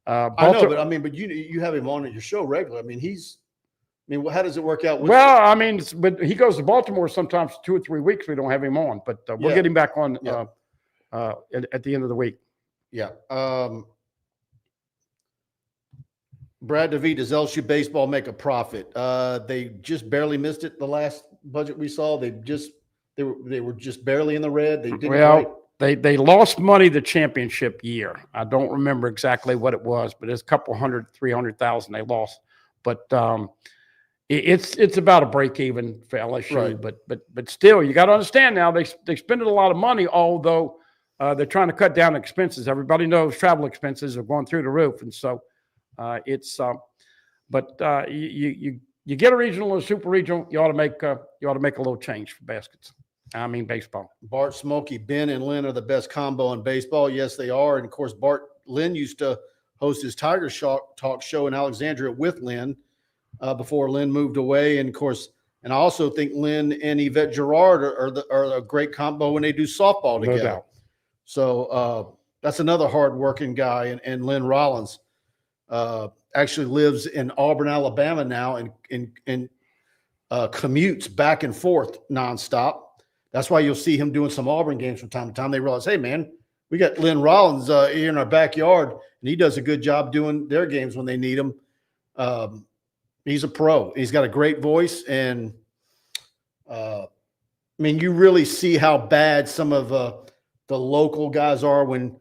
I know, but you have him on at your show regularly. How does it work out? But he goes to Baltimore sometimes 2 or 3 weeks. We don't have him on, but we'll get him back on at the end of the week. Yeah. Brad DeVee, does LSU baseball make a profit? They just barely missed it the last budget we saw. They were just barely in the red. They didn't. They lost money the championship year. I don't remember exactly what it was, but it's a couple hundred, 300,000 they lost. But it's about a break even for LSU. Right. But still, you got to understand now they spend a lot of money, although they're trying to cut down expenses. Everybody knows travel expenses are going through the roof, and so you get a regional or a super regional, you ought to make a little change for baskets. Baseball. Bart, Smokey, Ben, and Lynn are the best combo in baseball. Yes, they are. And, of course, Lynn used to host his Tiger Talk show in Alexandria with Lynn before Lynn moved away. And, of course, I also think Lynn and Yvette Girard are a great combo when they do softball together. No doubt. So that's another hard-working guy. And Lynn Rollins actually lives in Auburn, Alabama now and commutes back and forth nonstop. That's why you'll see him doing some Auburn games from time to time. They realize, hey, man, We got Lynn Rollins here in our backyard, and he does a good job doing their games when they need him. He's a pro. He's got a great voice, and I mean, you really see how bad some of the local guys are when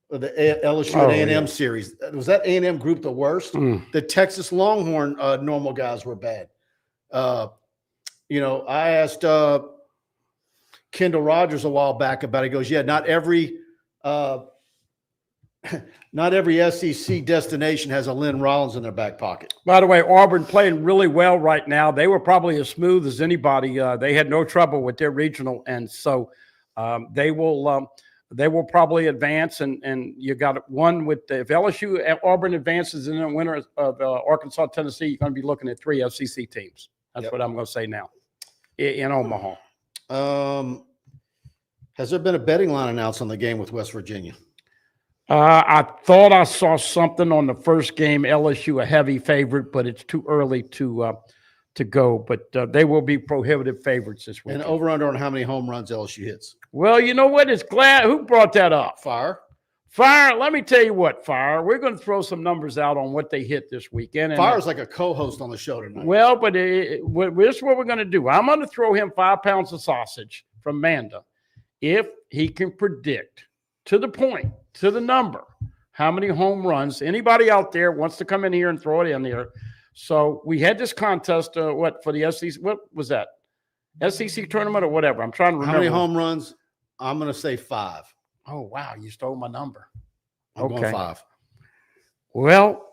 the LSU and A&M series. Was that A&M group the worst? The Texas Longhorn normal guys were bad. You know, I asked Kendall Rogers a while back about it. He goes, yeah, not every SEC destination has a Lynn Rollins in their back pocket. By the way, Auburn playing really well right now. They were probably as smooth as anybody. They had no trouble with their regional, and so they will probably advance. And you got one with if LSU and Auburn advances in the winner of Arkansas, Tennessee, you're going to be looking at 3 SEC teams. That's what I'm going to say now in Omaha. Has there been a betting line announced on the game with West Virginia? I thought I saw something on the first game, LSU a heavy favorite, but it's too early to go. But they will be prohibitive favorites this week. And over under on how many home runs LSU hits? Well, you know what? It's glad. Who brought that up? Fire. Let me tell you what, Fire. We're going to throw some numbers out on what they hit this weekend. Fire's like a co-host on the show tonight. Well, but this is what we're going to do. I'm going to throw him 5 pounds of sausage from Manda if he can predict to the point, to the number, how many home runs. Anybody out there wants to come in here and throw it in there. So we had this contest, for the SEC? What was that? SEC tournament or whatever? I'm trying to remember. How many home runs? I'm going to say 5. Oh, wow. You stole my number. I'm going 5. Well,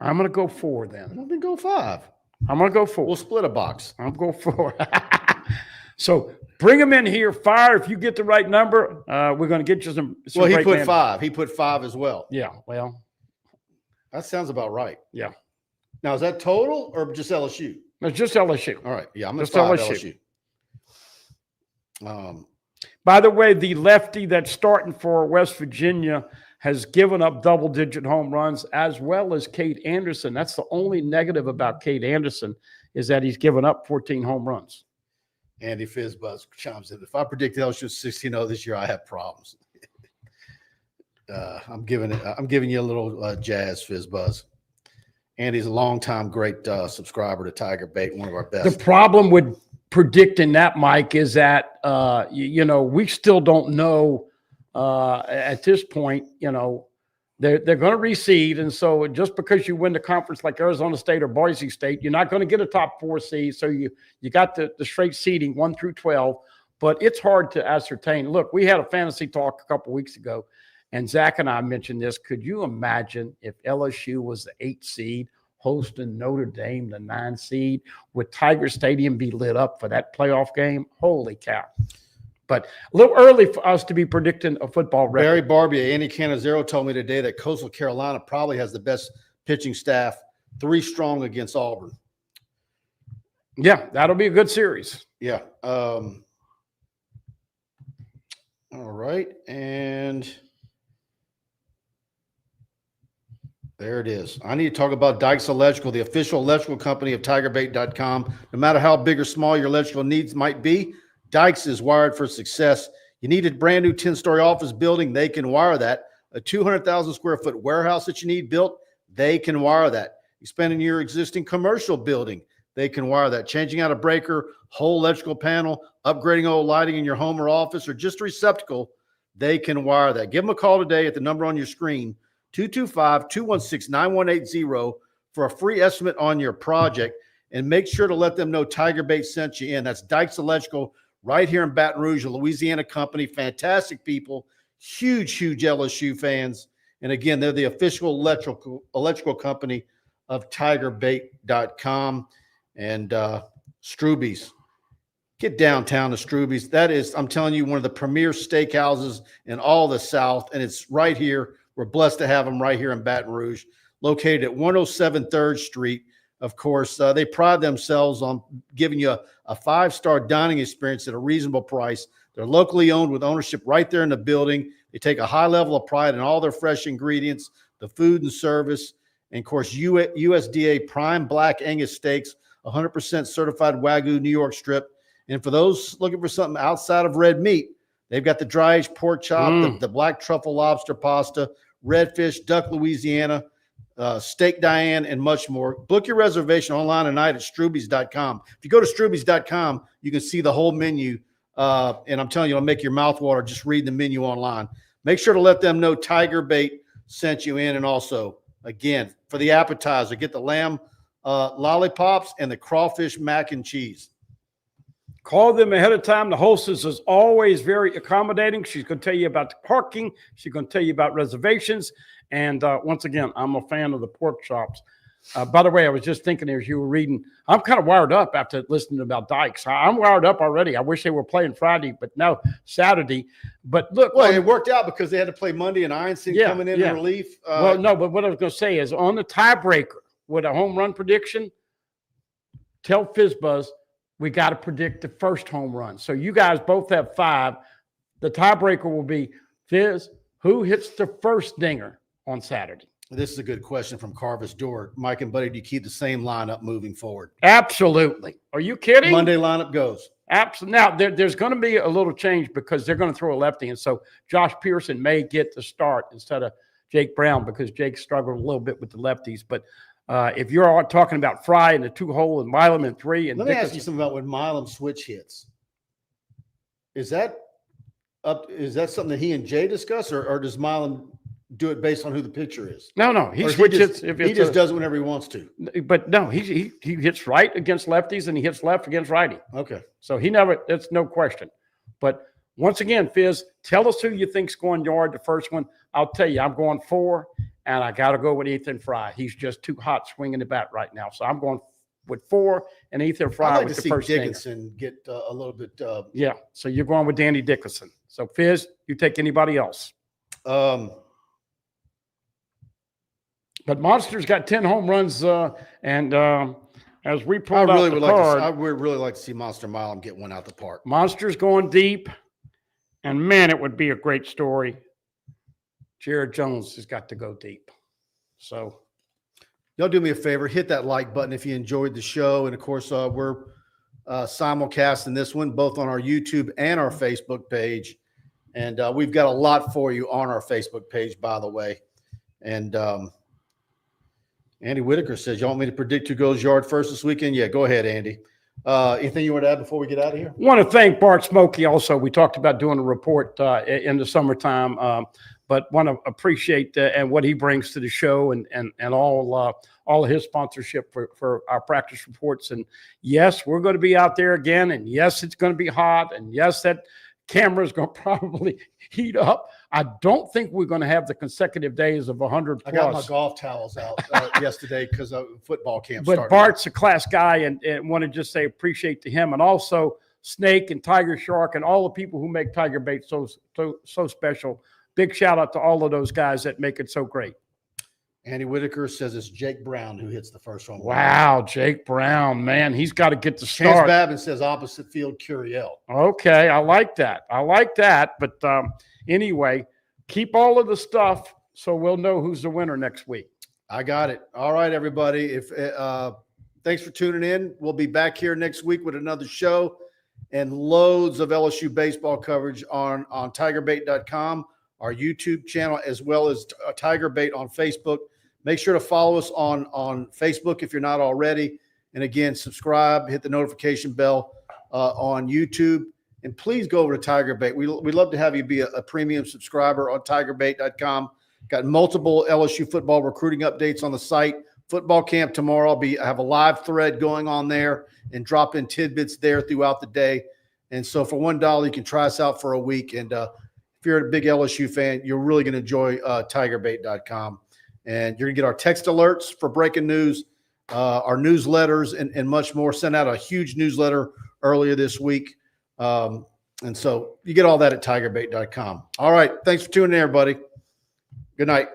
I'm going to go 4 then. Well, then go 5. I'm going to go 4. We'll split a box. I'm going 4. So bring them in here. Fire, if you get the right number, we're going to get you some well, he great put names. 5. He put 5 as well. Yeah, well. That sounds about right. Yeah. Now, is that total or just LSU? It's just LSU. All right. Yeah, I'm going to LSU. LSU. By the way, the lefty that's starting for West Virginia has given up double-digit home runs, as well as Cade Anderson. That's the only negative about Cade Anderson is that he's given up 14 home runs. Andy Fizzbuzz chimes in. If I predict LSU 16-0 this year, I have problems. I'm giving you a little jazz, Fizzbuzz. Andy's a longtime great subscriber to TigerBait, one of our best. The problem with predicting that, Mike, is that we still don't know at this point. They're going to reseed, and so just because you win the conference like Arizona State or Boise State, you're not going to get a top 4 seed. So you got the straight seeding 1 through 12, but it's hard to ascertain. Look, we had a fantasy talk a couple weeks ago, and Zach and I mentioned this. Could you imagine if LSU was the 8th seed hosting Notre Dame, the 9th seed, would Tiger Stadium be lit up for that playoff game? Holy cow. But a little early for us to be predicting a football record. Barry Barbier, Andy Canizero told me today that Coastal Carolina probably has the best pitching staff, 3 strong against Auburn. Yeah, that'll be a good series. Yeah. All right. And there it is. I need to talk about Dykes Electrical, the official electrical company of TigerBait.com. No matter how big or small your electrical needs might be, Dykes is wired for success. You need a brand new 10-story office building, they can wire that. A 200,000 square foot warehouse that you need built, they can wire that. Expanding your existing commercial building, they can wire that. Changing out a breaker, whole electrical panel, upgrading old lighting in your home or office, or just a receptacle, they can wire that. Give them a call today at the number on your screen, 225-216-9180 for a free estimate on your project. And make sure to let them know TigerBait sent you in. That's Dykes Electrical right here in Baton Rouge, a Louisiana company. Fantastic people, huge LSU fans. And again, they're the official electrical company of TigerBait.com. And Struby's. Get downtown to Struby's. That is, I'm telling you, one of the premier steakhouses in all the South. And it's right here. We're blessed to have them right here in Baton Rouge, located at 107 3rd Street. Of course, they pride themselves on giving you a 5-star dining experience at a reasonable price. They're locally owned with ownership right there in the building. They take a high level of pride in all their fresh ingredients, the food and service, and, of course, USDA prime black Angus steaks, 100% certified Wagyu New York strip. And for those looking for something outside of red meat, They've got the dry aged pork chop, the black truffle lobster pasta, redfish, duck Louisiana, steak Diane, and much more. Book your reservation online tonight at Struby's.com. If you go to Struby's.com, you can see the whole menu. And I'm telling you, it'll make your mouth water just reading the menu online. Make sure to let them know TigerBait sent you in. And also, again, for the appetizer, get the lamb lollipops and the crawfish mac and cheese. Call them ahead of time. The hostess is always very accommodating. She's going to tell you about the parking. She's going to tell you about reservations. And once again, I'm a fan of the pork chops. By the way, I was just thinking as you were reading, I'm kind of wired up after listening about Dykes. I'm wired up already. I wish they were playing Friday, but no, Saturday. But look. Well, it worked out because they had to play Monday and Ironson coming in relief. Well, no, but what I was going to say is on the tiebreaker with a home run prediction, tell FizzBuzz we got to predict the first home run. So you guys both have 5. The tiebreaker will be Fizz, who hits the first dinger on Saturday? This is a good question from Carvis Door. Mike and Buddy, do you keep the same lineup moving forward? Absolutely. Are you kidding? Monday lineup goes. Absolutely. Now, there's going to be a little change because they're going to throw a lefty. And so Josh Pearson may get the start instead of Jake Brown because Jake struggled a little bit with the lefties. But if you're all talking about Fry and the 2-hole and Milam and 3. And let me ask you something about when Milam switch hits. Is that something that he and Jay discuss, or does Milam do it based on who the pitcher is? No. He switches. He just does it whenever he wants to. But no, he hits right against lefties and he hits left against righty. Okay. So he never, that's no question. But once again, Fizz, tell us who you think's going yard the first one. I'll tell you, I'm going 4, and I got to go with Ethan Fry. He's just too hot swinging the bat right now. So I'm going with 4 and Ethan Fry with the first Dickinson get a little bit. Yeah. So you're going with Danny Dickinson. So Fizz, you take anybody else? But Monster's got 10 home runs, and as we pulled out the card, I would really like to see Monster Milam get one out the park. Monster's going deep, and man, it would be a great story. Jared Jones has got to go deep. So, y'all do me a favor, hit that like button if you enjoyed the show, and of course, we're simulcasting this one both on our YouTube and our Facebook page, and we've got a lot for you on our Facebook page, by the way, and. Andy Whitaker says, "You want me to predict who goes yard first this weekend?" Yeah, go ahead, Andy. Anything you want to add before we get out of here? Want to thank Bart Smokey also. We talked about doing a report in the summertime, but want to appreciate and what he brings to the show and all of his sponsorship for our practice reports. And yes, we're going to be out there again. And yes, it's going to be hot. And yes, that camera's going to probably heat up. I don't think we're going to have the consecutive days of 100 plus. I got my golf towels out yesterday because of football camp. But Bart's a class guy, and want to just say appreciate to him, and also Snake and Tiger Shark and all the people who make TigerBait so special. Big shout out to all of those guys that make it so great. Andy Whitaker says it's Jake Brown who hits the first home run. Wow, Jake Brown, man, he's got to get the start. Chance Babin says opposite field Curiel. Okay, I like that. But anyway, keep all of the stuff so we'll know who's the winner next week. I got it. All right, everybody. If thanks for tuning in. We'll be back here next week with another show and loads of LSU baseball coverage on TigerBait.com, our YouTube channel, as well as TigerBait on Facebook. Make sure to follow us on Facebook if you're not already. And again, subscribe, hit the notification bell on YouTube. And please go over to TigerBait. We'd love to have you be a premium subscriber on TigerBait.com. Got multiple LSU football recruiting updates on the site. Football camp tomorrow. I have a live thread going on there and drop in tidbits there throughout the day. And so for $1, you can try us out for a week. And if you're a big LSU fan, you're really going to enjoy TigerBait.com. And you're going to get our text alerts for breaking news, our newsletters, and much more. Sent out a huge newsletter earlier this week. And so you get all that at TigerBait.com. All right. Thanks for tuning in, everybody. Good night.